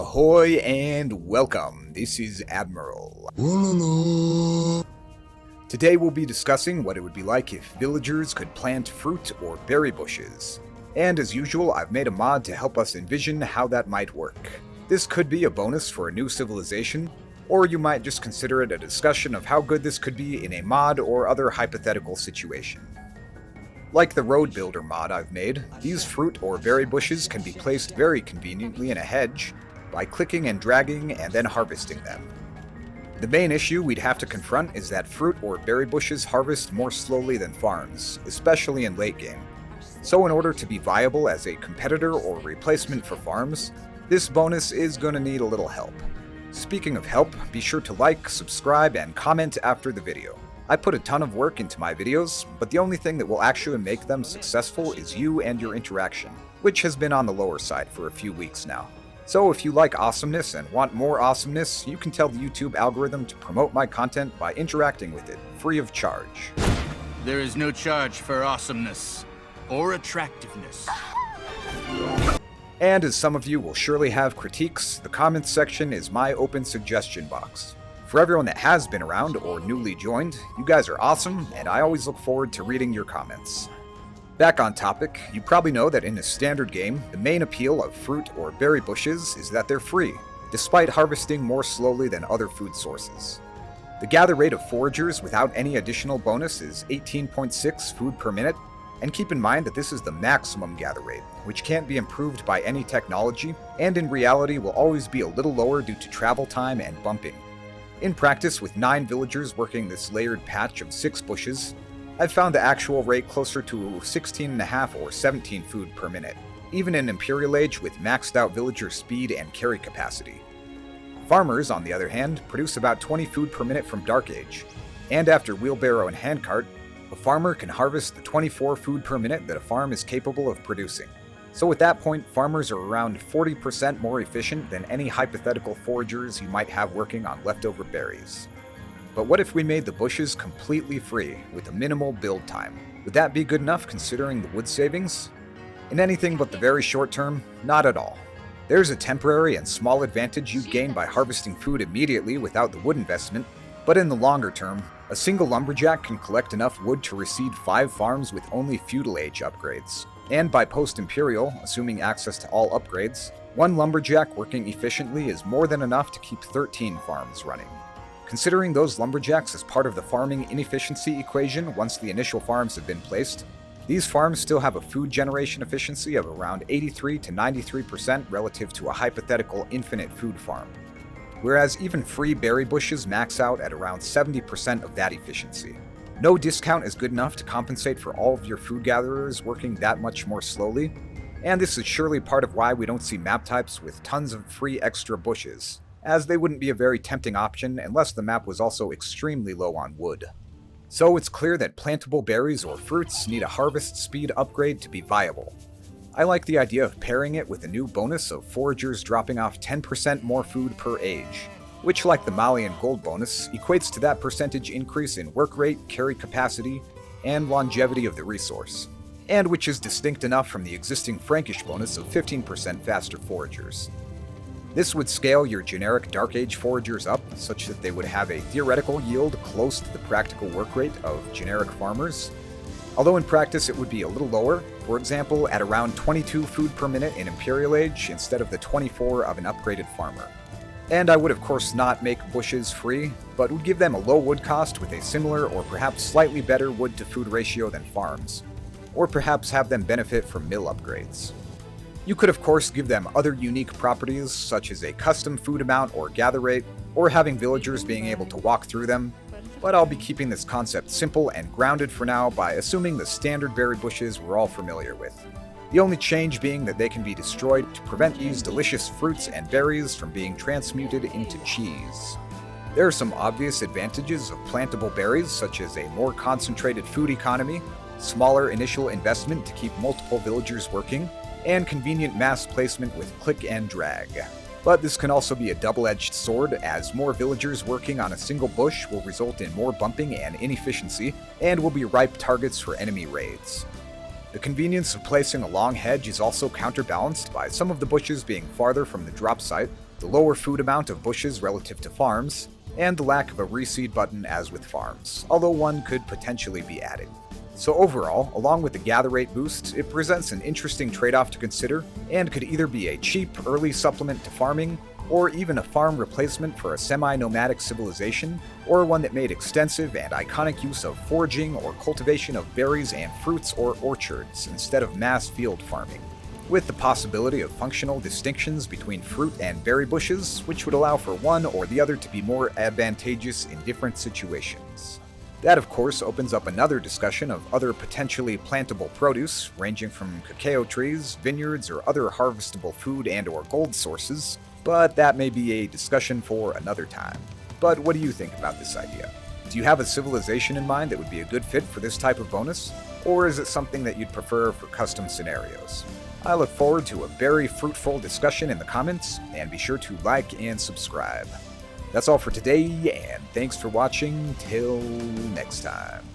Ahoy and welcome, this is Admiral. Today we'll be discussing what it would be like if villagers could plant fruit or berry bushes. And as usual, I've made a mod to help us envision how that might work. This could be a bonus for a new civilization, or you might just consider it a discussion of how good this could be in a mod or other hypothetical situation. Like the road builder mod I've made, these fruit or berry bushes can be placed very conveniently in a hedge by clicking and dragging and then harvesting them. The main issue we'd have to confront is that fruit or berry bushes harvest more slowly than farms, especially in late game. So in order to be viable as a competitor or replacement for farms, this bonus is going to need a little help. Speaking of help, be sure to like, subscribe, and comment after the video. I put a ton of work into my videos, but the only thing that will actually make them successful is you and your interaction, which has been on the lower side for a few weeks now. So if you like awesomeness and want more awesomeness, you can tell the YouTube algorithm to promote my content by interacting with it, free of charge. There is no charge for awesomeness or attractiveness. And as some of you will surely have critiques, the comments section is my open suggestion box. For everyone that has been around or newly joined, you guys are awesome, and I always look forward to reading your comments. Back on topic, you probably know that in a standard game, the main appeal of fruit or berry bushes is that they're free, despite harvesting more slowly than other food sources. The gather rate of foragers without any additional bonus is 18.6 food per minute, and keep in mind that this is the maximum gather rate, which can't be improved by any technology, and in reality will always be a little lower due to travel time and bumping. In practice, with 9 villagers working this layered patch of 6 bushes, I've found the actual rate closer to 16.5 or 17 food per minute, even in Imperial Age with maxed out villager speed and carry capacity. Farmers, on the other hand, produce about 20 food per minute from Dark Age, and after wheelbarrow and handcart, a farmer can harvest the 24 food per minute that a farm is capable of producing. So at that point, farmers are around 40% more efficient than any hypothetical foragers you might have working on leftover berries. But what if we made the bushes completely free, with a minimal build time? Would that be good enough considering the wood savings? In anything but the very short term, not at all. There's a temporary and small advantage you'd gain by harvesting food immediately without the wood investment, but in the longer term, a single lumberjack can collect enough wood to reseed 5 farms with only feudal age upgrades. And by post-imperial, assuming access to all upgrades, one lumberjack working efficiently is more than enough to keep 13 farms running. Considering those lumberjacks as part of the farming inefficiency equation once the initial farms have been placed, these farms still have a food generation efficiency of around 83 to 93% relative to a hypothetical infinite food farm. Whereas even free berry bushes max out at around 70% of that efficiency. No discount is good enough to compensate for all of your food gatherers working that much more slowly, and this is surely part of why we don't see map types with tons of free extra bushes, as they wouldn't be a very tempting option unless the map was also extremely low on wood. So it's clear that plantable berries or fruits need a harvest speed upgrade to be viable. I like the idea of pairing it with a new bonus of foragers dropping off 10% more food per age, which, like the Malian gold bonus, equates to that percentage increase in work rate, carry capacity, and longevity of the resource, and which is distinct enough from the existing Frankish bonus of 15% faster foragers. This would scale your generic Dark Age foragers up such that they would have a theoretical yield close to the practical work rate of generic farmers, although in practice it would be a little lower, for example at around 22 food per minute in Imperial Age instead of the 24 of an upgraded farmer. And I would of course not make bushes free, but would give them a low wood cost with a similar or perhaps slightly better wood to food ratio than farms, or perhaps have them benefit from mill upgrades. You could of course give them other unique properties such as a custom food amount or gather rate, or having villagers being able to walk through them, but I'll be keeping this concept simple and grounded for now by assuming the standard berry bushes we're all familiar with. The only change being that they can be destroyed to prevent these delicious fruits and berries from being transmuted into cheese. There are some obvious advantages of plantable berries, such as a more concentrated food economy, smaller initial investment to keep multiple villagers working, and convenient mass placement with click and drag. But this can also be a double-edged sword, as more villagers working on a single bush will result in more bumping and inefficiency, and will be ripe targets for enemy raids. The convenience of placing a long hedge is also counterbalanced by some of the bushes being farther from the drop site, the lower food amount of bushes relative to farms, and the lack of a reseed button as with farms, although one could potentially be added. So overall, along with the gather rate boost, it presents an interesting trade-off to consider, and could either be a cheap early supplement to farming, or even a farm replacement for a semi-nomadic civilization, or one that made extensive and iconic use of foraging or cultivation of berries and fruits or orchards instead of mass field farming, with the possibility of functional distinctions between fruit and berry bushes, which would allow for one or the other to be more advantageous in different situations. That, of course, opens up another discussion of other potentially plantable produce, ranging from cacao trees, vineyards, or other harvestable food and/or gold sources, but that may be a discussion for another time. But what do you think about this idea? Do you have a civilization in mind that would be a good fit for this type of bonus? Or is it something that you'd prefer for custom scenarios? I look forward to a very fruitful discussion in the comments, and be sure to like and subscribe. That's all for today, and thanks for watching. Till next time.